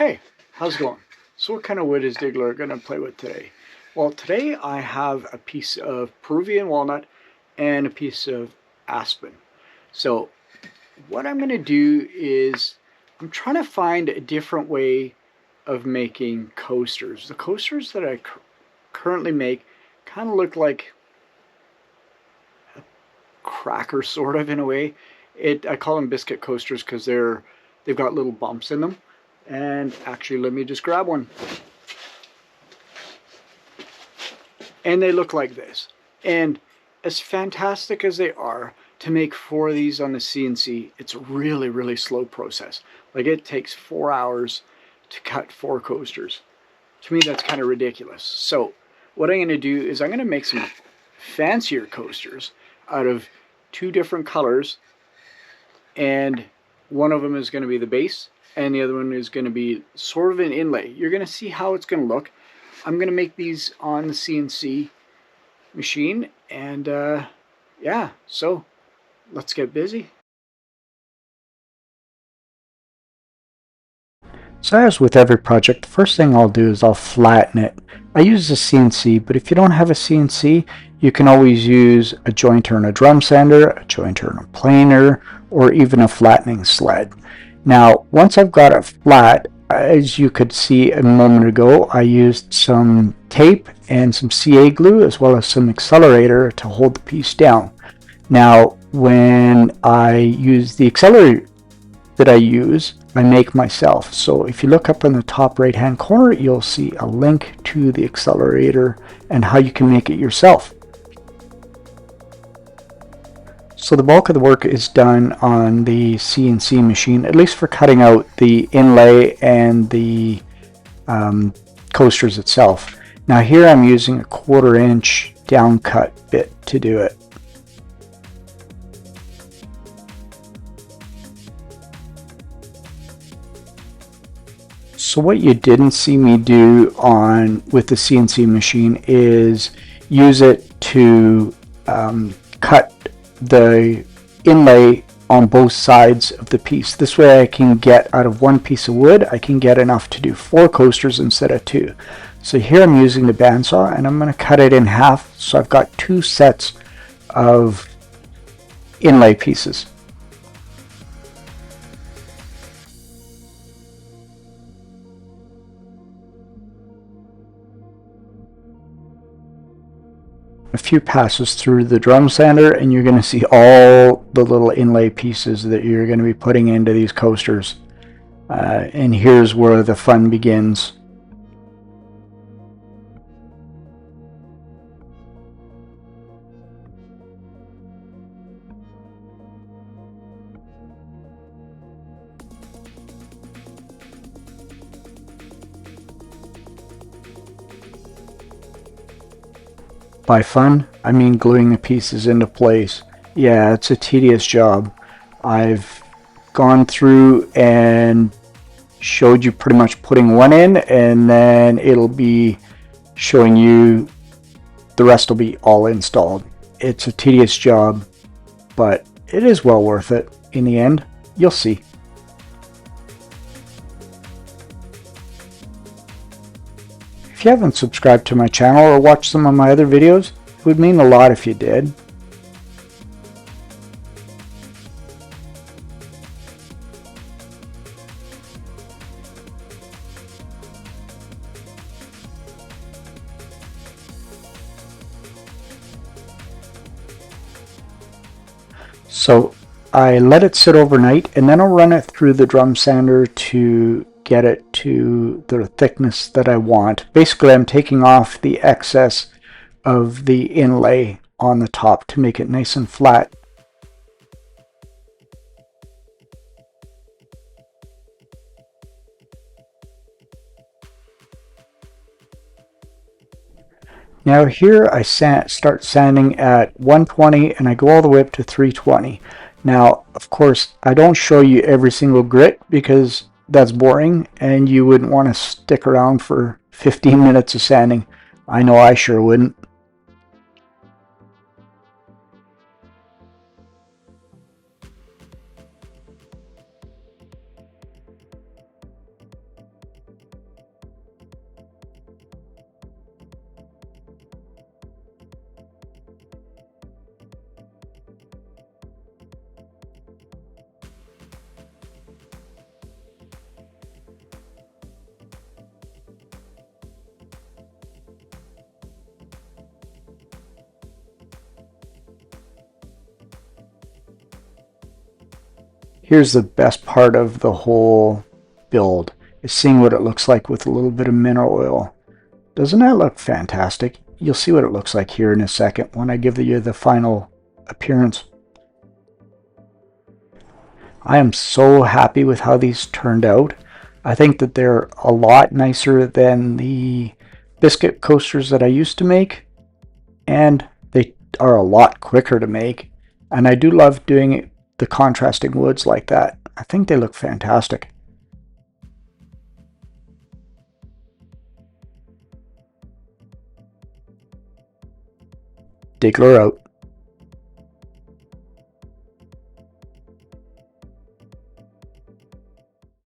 Hey, how's it going? So what kind of wood is Diggler going to play with today? Well, today I have a piece of Peruvian walnut and a piece of aspen. So what I'm going to do is I'm trying to find a different way of making coasters. The coasters that I currently make kind of look like a cracker sort of in a way. I call them biscuit coasters because they've got little bumps in them. And actually, let me just grab one. And they look like this. And as fantastic as they are, to make 4 of these on the CNC, it's a really, really slow process. Like it takes 4 hours to cut 4 coasters. To me, that's kind of ridiculous. So what I'm going to do is I'm going to make some fancier coasters out of 2 different colors. And one of them is going to be the base, and the other one is going to be sort of an inlay. You're going to see how it's going to look. I'm going to make these on the CNC machine, and yeah, so let's get busy. So as with every project, the first thing I'll do is I'll flatten it. I use a CNC, but if you don't have a CNC, you can always use a jointer and a drum sander, a jointer and a planer, or even a flattening sled. Now, once I've got it flat, as you could see a moment ago, I used some tape and some CA glue as well as some accelerator to hold the piece down. Now, when I use the accelerator that I make myself. So if you look up in the top right hand corner, you'll see a link to the accelerator and how you can make it yourself. So the bulk of the work is done on the CNC machine, at least for cutting out the inlay and the coasters itself. Now here I'm using a 1/4 inch down cut bit to do it. So what you didn't see me do with the CNC machine is use it to cut the inlay on both sides of the piece. This way I can get out of one piece of wood, I can get enough to do 4 coasters instead of 2. So here I'm using the bandsaw and I'm going to cut it in half, so I've got 2 sets of inlay pieces. A few passes through the drum sander and you're going to see all the little inlay pieces that you're going to be putting into these coasters. And here's where the fun begins. By fun, I mean gluing the pieces into place. Yeah, it's a tedious job. I've gone through and showed you pretty much putting one in, and then it'll be showing you the rest will be all installed. It's a tedious job, but it is well worth it in the end. You'll see. If you haven't subscribed to my channel or watched some of my other videos, it would mean a lot if you did. So I let it sit overnight and then I'll run it through the drum sander to get it to the thickness that I want. Basically, I'm taking off the excess of the inlay on the top to make it nice and flat. Now here I start sanding at 120 and I go all the way up to 320. Now, of course, I don't show you every single grit because that's boring and you wouldn't want to stick around for 15 minutes of sanding. I know I sure wouldn't. Here's the best part of the whole build, is seeing what it looks like with a little bit of mineral oil. Doesn't that look fantastic? You'll see what it looks like here in a second when I give you the final appearance. I am so happy with how these turned out. I think that they're a lot nicer than the biscuit coasters that I used to make, and they are a lot quicker to make. And I do love doing the contrasting woods like that. I think they look fantastic. Diggler out.